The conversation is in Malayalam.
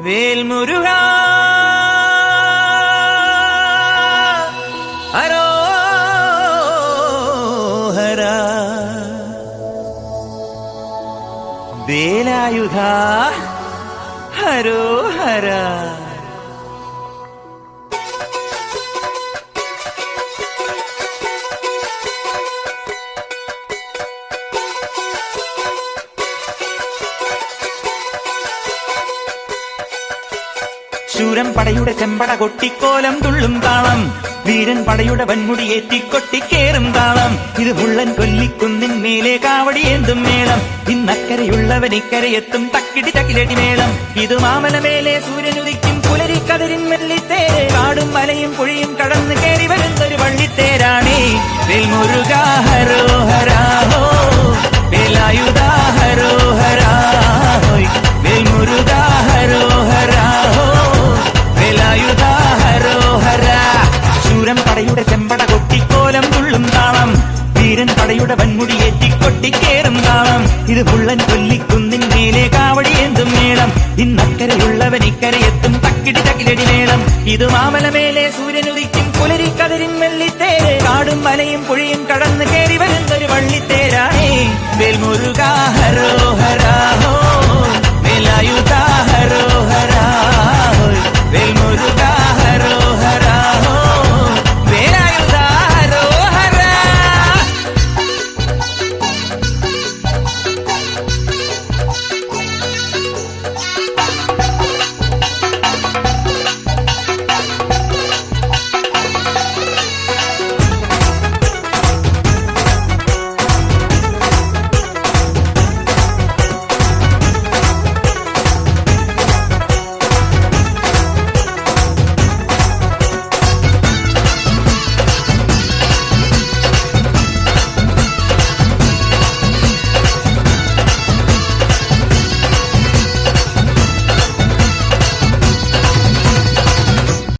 വേൽമുരുകാ ഹരോഹരാ വേലായുധാ ഹരോഹരാ. ശൂരൻ പടയുടെ ചെമ്പട കൊട്ടിക്കോലം തുള്ളും താളം, വീരൻ പടയുടെ വൻമുടി ഏറ്റിക്കൊട്ടിക്കേറും താളം. ഇത് മുള്ളൻ കൊല്ലിക്കുന്നിൻ മേലെ കാവടിയേന്തും മേളം, ഇന്നക്കരയുള്ളവൻ ഇക്കരയെത്തും തക്കിടി തക്കിലടി മേളം. ഇത് മാമലമേലെ സൂര്യനുദിക്കും പുലരിക്കതിരിൻ വെള്ളിത്തേര്, കാടും മലയും പുഴയും കടന്ന് കയറി വരുന്നൊരു വള്ളിത്തേരാണേ. വേൽമുരുകാ ഹരോഹരാ ഹോ, വേലായുധാ ഹരോഹരാ ഹോയ്, വേൽമുരുകാ ഹരോഹരാ ഹോ, വേലായുധാ ഹരോഹരാ. ശൂരൻ പടയുടെ ചെമ്പട കൊട്ടിക്കോലം തുള്ളും താളം, വീരൻ പടയുടെ വൻമുടി ഏറ്റിക്കൊട്ടിക്കേറും താളം. ഇത് മുള്ളൻ കൊല്ലിക്കുന്നിൻ മേലെ കാവടിയേന്തും മേളം, ഇന്നക്കരയുള്ളവൻ ഇക്കരയെത്തും തക്കിടി തക്കിലടി മേളം. ഇത് മാമലമേലെ സൂര്യനുദിക്കും പുലരിക്കതിരിൻ വെള്ളിത്തേര്, കാടും മലയും പുഴയും കടന്ന് കയറി വരുന്നൊരു വള്ളിത്തേരാണേ. വേൽമുരുകാ ഹരോഹരാ ഹോ,